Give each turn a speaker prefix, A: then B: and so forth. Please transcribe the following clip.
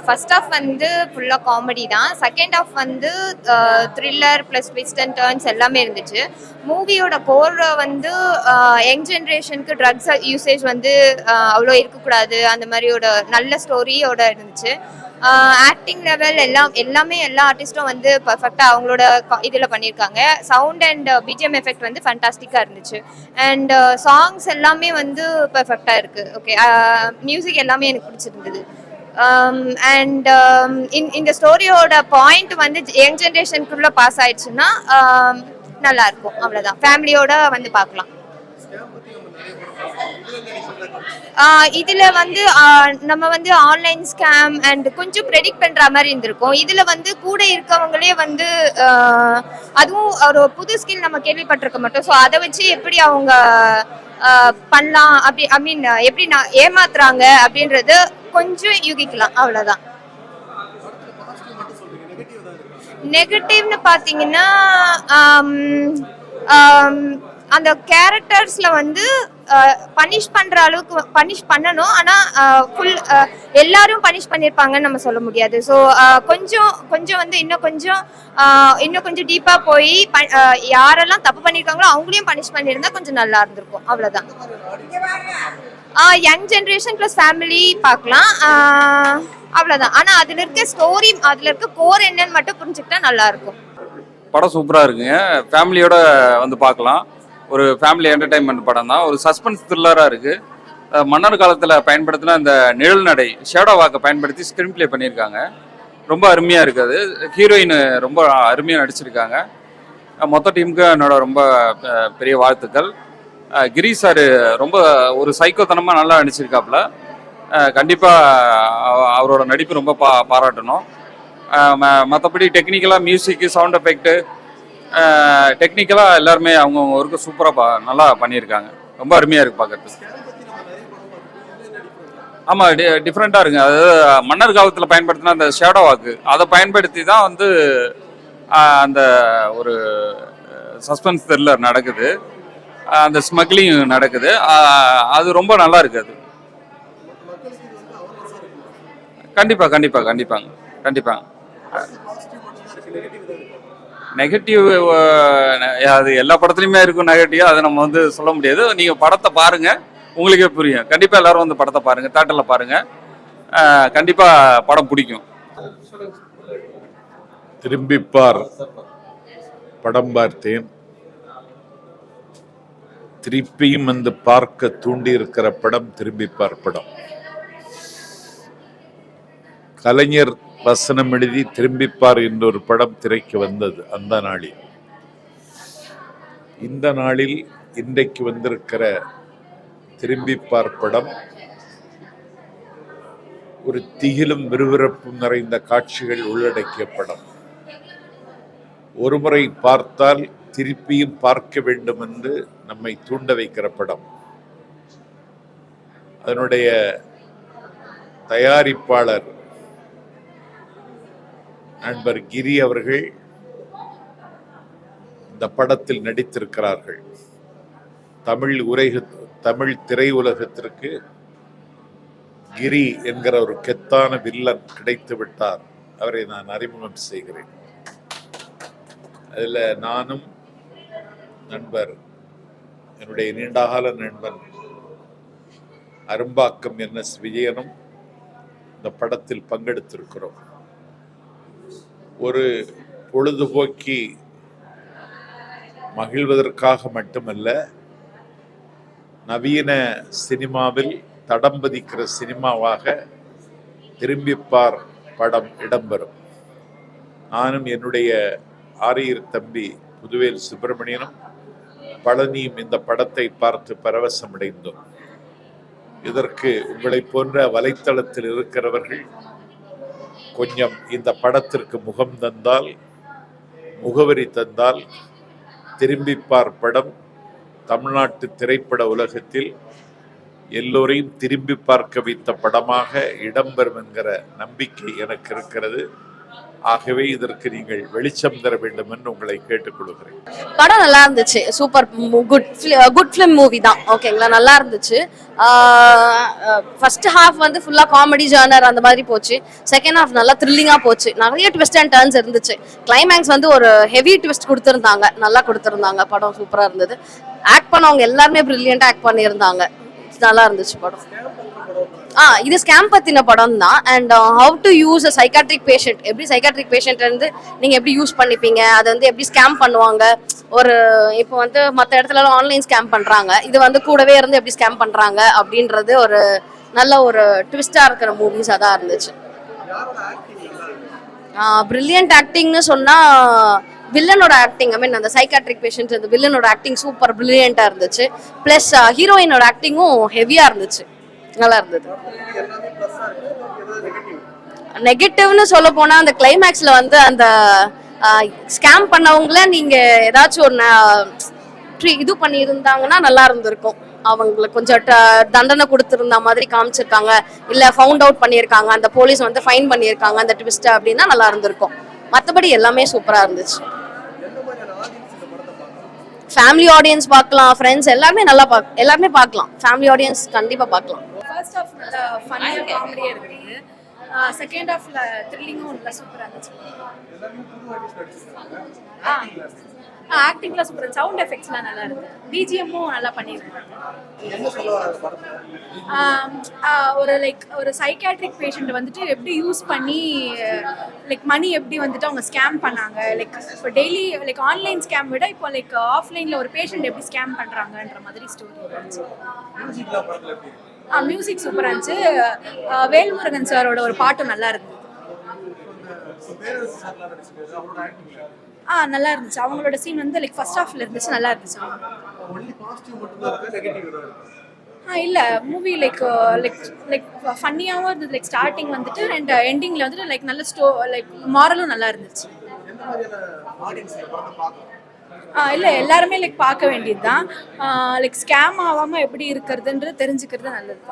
A: First of வந்து ஃபுல்லாக comedy தான். செகண்ட் ஆஃப் வந்து thriller plus twist and turns எல்லாமே இருந்துச்சு. மூவியோட கோர் வந்து யங் ஜென்ரேஷனுக்கு ட்ரக்ஸ் யூசேஜ் வந்து அவ்வளோ இருக்கக்கூடாது, அந்த மாதிரியோட நல்ல ஸ்டோரியோட இருந்துச்சு. ஆக்டிங் லெவல் எல்லாமே எல்லா ஆர்டிஸ்ட்டும் வந்து பர்ஃபெக்டாக அவங்களோட இதில் பண்ணியிருக்காங்க. சவுண்ட் அண்ட் பிஜிஎம் எஃபெக்ட் வந்து ஃபண்டாஸ்டிக்காக இருந்துச்சு. அண்ட் சாங்ஸ் எல்லாமே வந்து பர்ஃபெக்டாக இருக்குது. ஓகே, மியூசிக் எல்லாமே எனக்கு பிடிச்சிருந்தது. அண்ட் இந்த ஸ்டோரியோட பாயிண்ட் வந்து யங் ஜென்ரேஷனுக்குள்ள பாஸ் ஆயிடுச்சுன்னா நல்லா இருக்கும். அவ்வளோதான், ஃபேமிலியோட வந்து பார்க்கலாம். இதுல வந்து நம்ம வந்து ஆன்லைன் ஸ்கேம் அண்ட் கொஞ்சம் ப்ரெடிக்ட் பண்ற மாதிரி இருந்திருக்கும். இதுல வந்து கூட இருக்கவங்களே வந்து அதுவும் ஒரு புது ஸ்கில் நம்ம கேள்விப்பட்டிருக்க மாட்டோம். ஸோ அதை வச்சு எப்படி அவங்க பண்ணலாம் அப்படி ஐ மீன் எப்படி ஏமாத்துறாங்க அப்படின்றது கொஞ்சம் யூகிக்கலாம். அவ்வளவுதான். நெகட்டிவ்னு பாத்தீங்கன்னா அந்த கேரக்டர்ஸ்ல வந்து பனிஷ் பண்ற அளவுக்கு பனிஷ் பண்ணணும். ஆனா ஃபுல் எல்லாரும் பனிஷ் பண்ணிருப்பாங்கன்னு நம்ம சொல்ல முடியாது. ஸோ கொஞ்சம் வந்து இன்னும் கொஞ்சம் டீப்பா போய் யாரெல்லாம் தப்பு பண்ணிருக்காங்களோ அவங்களையும் பனிஷ் பண்ணிருந்தா கொஞ்சம் நல்லா இருந்திருக்கும். அவ்வளவுதான். யங் ஜென்ரேஷன் பிளஸ் ஃபேமிலி பார்க்கலாம். அவ்வளவுதான். ஆனா அதுல இருக்க ஸ்டோரி, அதுல இருக்க கோர் என்னன்னு மட்டும் புரிஞ்சுக்கிட்டா நல்லா இருக்கும்.
B: படம் சூப்பரா இருக்குங்க. ஃபேமிலியோட வந்து பார்க்கலாம். ஒரு ஃபேமிலி என்டர்டைன்மெண்ட் படம் தான். ஒரு சஸ்பென்ஸ் த்ரில்லராக இருக்குது. மன்னர் காலத்தில் பயன்படுத்தின அந்த நிழல் நடை ஷேடோ வாக்கை பயன்படுத்தி ஸ்க்ரீன் ப்ளே பண்ணியிருக்காங்க. ரொம்ப அருமையாக இருக்குது. ஹீரோயின் ரொம்ப அருமையாக நடிச்சிருக்காங்க. மொத்த டீமுக்கு என்னோட ரொம்ப பெரிய வாழ்த்துக்கள். கிரி சார் ரொம்ப ஒரு சைக்கோத்தனமாக நல்லா நடிச்சிருக்காப்புல. கண்டிப்பாக அவரோட நடிப்பு ரொம்ப பாராட்டணும். மற்றபடி டெக்னிக்கலாக மியூசிக்கு, சவுண்ட் எஃபெக்ட்டு, டெக்னிக்கலாக எல்லாருமே அவங்கவுங்க ஒர்க்கு சூப்பராக நல்லா பண்ணியிருக்காங்க. ரொம்ப அருமையாக இருக்குது பார்க்கறதுக்கு. ஆமாம், டிஃப்ரெண்ட்டாக இருக்குங்க. அதாவது மன்னர் காலத்தில் பயன்படுத்தின அந்த ஷேடோ வாக்கு அதை பயன்படுத்தி தான் வந்து அந்த ஒரு சஸ்பென்ஸ் த்ரில்லர் நடக்குது, அந்த ஸ்மக்லிங் நடக்குது. அது ரொம்ப நல்லா இருக்குது. அது கண்டிப்பாங்க. நெகட்டிவ் அது எல்லா படத்துலையுமே இருக்கும் நெகட்டிவ். அதை நம்ம வந்து சொல்ல முடியாது. நீங்கள் படத்தை பாருங்க, உங்களுக்கே புரியும். கண்டிப்பாக எல்லாரும் வந்து படத்தை பாருங்க, தியேட்டரில் பாருங்க. கண்டிப்பாக படம் பிடிக்கும்.
C: திரும்பிப்பார் படம் பார்த்தேன். திருப்பியும் வந்து பார்க்க தூண்டி இருக்கிற படம் திரும்பிப்பார் படம். கலைஞர் வசனம் எழுதி திரும்பிப்பார் என்றொரு படம் திரைக்கு வந்தது அந்த நாளில். இந்த நாளில் இன்றைக்கு வந்திருக்கிற திரும்பிப்பார் படம் ஒரு திகிலும் விறுவிறுப்பும் நிறைந்த காட்சிகள் உள்ளடக்கிய படம். ஒருமுறை பார்த்தால் திருப்பியும் பார்க்க வேண்டும் என்று நம்மை தூண்ட வைக்கிற படம். அதனுடைய தயாரிப்பாளர் நண்பர் கிரி அவர்கள் இந்த படத்தில் நடித்திருக்கிறார்கள். தமிழ் திரையுலகத்திற்கு கிரி என்கிற ஒரு கெத்தான வில்லன் கிடைத்து விட்டார். அவரை நான் அறிமுகம் செய்கிறேன். அதில் நானும் நண்பர், என்னுடைய நீண்டகால நண்பன் அரும்பாக்கம் NS விஜயனும் இந்த படத்தில் பங்கெடுத்திருக்கிறோம். ஒரு பொழுதுபோக்கி மகிழ்வதற்காக மட்டுமல்ல, நவீன சினிமாவில் தடம் பதிக்கிற சினிமாவாக திரும்பிப்பார் படம் இடம்பெறும். நானும் என்னுடைய ஆரியர் தம்பி புதுவேல் சுப்பிரமணியனும் பழனியும் இந்த படத்தை பார்த்து பரவசமடைந்தோம். இதற்கு உங்களை போன்ற வலைத்தளத்தில் இருக்கிறவர்கள் கொஞ்சம் இந்த படத்திற்கு முகம் தந்தால், முகவரி தந்தால், திரும்பிப்பார் படம் தமிழ்நாட்டு திரைப்பட உலகத்தில் எல்லோரையும் திரும்பி பார்க்க வைத்த படமாக இடம்பெறும் என்கிற நம்பிக்கை எனக்கு இருக்கிறது. ஆகவே இதற்கு நீங்கள் வெளிச்சம் தர வேண்டும் என்று உங்களை கேட்டுக்கொள்கிறேன்.
D: படம் நல்லா இருந்துச்சு. சூப்பர் குட் ஃபிலிம் மூவி தான். ஓகேங்களா, நல்லா இருந்துச்சு. ஃபர்ஸ்ட் ஹாஃப் வந்து ஃபுல்லா காமெடி ஜானர் அந்த மாதிரி போச்சு. செகண்ட் ஹாஃப் நல்லா த்ரில்லிங்கா போச்சு. நிறைய ட்விஸ்ட் அண்ட் டர்ன்ஸ் இருந்துச்சு. கிளைமேக்ஸ் வந்து ஒரு ஹெவி ட்விஸ்ட் கொடுத்துருந்தாங்க. நல்லா கொடுத்துருந்தாங்க. படம் சூப்பரா இருந்தது. ஆக்ட் பண்ணவங்க எல்லாருமே பிரில்லியண்டா ஆக்ட் பண்ணியிருந்தாங்க. நல்லா இருந்துச்சு படம். இது ஸ்கேம் பத்தின படம் தான். And how to use a psychiatric patient, எப்படி சைக்காட்ரிக் பேஷண்ட் வந்து நீங்க எப்படி யூஸ் பண்ணிப்பீங்க, அதை வந்து எப்படி ஸ்கேம் பண்ணுவாங்க. ஒரு இப்போ வந்து மற்ற இடத்துல ஆன்லைன் ஸ்கேம் பண்றாங்க, இது வந்து கூடவே இருந்து எப்படி ஸ்கேம் பண்றாங்க அப்படின்றது ஒரு நல்ல ஒரு ட்விஸ்டா இருக்கிற மூவிஸ் அதான் இருந்துச்சு. பிரில்லியன்ட் ஆக்டிங்னு சொன்னா வில்லனோட ஆக்டிங், ஐ மீன் அந்த சைக்காட்ரிக் பேஷண்ட் அந்த வில்லனோட ஆக்டிங் சூப்பர் பிரில்லியண்டா இருந்துச்சு. பிளஸ் ஹீரோயினோட ஆக்டிங்கும் ஹெவியா இருந்துச்சு. நல்லா இருந்தது. நெகட்டிவ்னு சொல்ல போனா அந்த கிளைமேக்ஸ்ல வந்து அந்த ஸ்கேம் பண்ணவங்கள நீங்க ஏதாச்சும் ஒரு இது பண்ணியிருந்தாங்கன்னா நல்லா இருந்திருக்கும். அவங்களுக்கு கொஞ்சம் தண்டனை கொடுத்துருந்த மாதிரி காமிச்சிருக்காங்க, இல்ல ஃபவுண்ட் அவுட் பண்ணியிருக்காங்க, அந்த போலீஸ் வந்து ஃபைன் பண்ணியிருக்காங்க அந்த ட்விஸ்ட் அப்படின்னா நல்லா இருந்திருக்கும். மற்றபடி எல்லாமே சூப்பரா இருந்துச்சு. ஃபேமிலி ஆடியன்ஸ் பார்க்கலாம், ஃப்ரெண்ட்ஸ் எல்லாருமே நல்லா எல்லாருமே பார்க்கலாம். ஃபேமிலி ஆடியன்ஸ் கண்டிப்பா பார்க்கலாம்.
E: ஃபர்ஸ்ட் ஹாஃப் நல்லா ஃபன்னியாக காமெடியாக இருந்தது. செகண்ட் ஹாஃப்ல த்ரில்லிங்கும் நல்லா சூப்பராக இருந்துச்சு. ஆக்டிங்லாம் சூப்பர், சவுண்ட் எஃபெக்ட்ஸ்லாம் நல்லா இருக்கு, பிஜிஎம்மும் நல்லா பண்ணியிருக்காங்க. ஒரு ஒரு சைக்காட்ரிக் பேஷண்ட் வந்துட்டு எப்படி யூஸ் பண்ணி மணி எப்படி வந்துட்டு அவங்க ஸ்கேம் பண்ணாங்க. இப்போ டெய்லி ஆன்லைன் ஸ்கேம் விட இப்போ ஆஃப்லைனில் ஒரு பேஷண்ட் எப்படி ஸ்கேம் பண்ணுறாங்கன்ற மாதிரி ஸ்டோரி இருந்துச்சு. மியூசிக் சூப்பராக இருந்துச்சு. வேல்முருகன் சாரோட ஒரு பாட்டும் நல்லா இருந்தது. நல்லா இருந்துச்சு. அவங்களோட சீன் வந்து ஃபர்ஸ்ட் ஹாஃப்ல இருந்துச்சு, நல்லா இருந்துச்சு. இல்ல மூவி ஃபன்னியாவும் இருந்தது. ஸ்டார்டிங் வந்துட்டு அண்ட் எண்டிங்ல வந்துட்டு நல்ல மாரலும் நல்லா இருந்துச்சு. இல்ல எல்லாருமே பார்க்க வேண்டியதுதான். ஸ்கேம் ஆகாம எப்படி இருக்கிறதுன்றது தெரிஞ்சுக்கிறது நல்லதுதான்.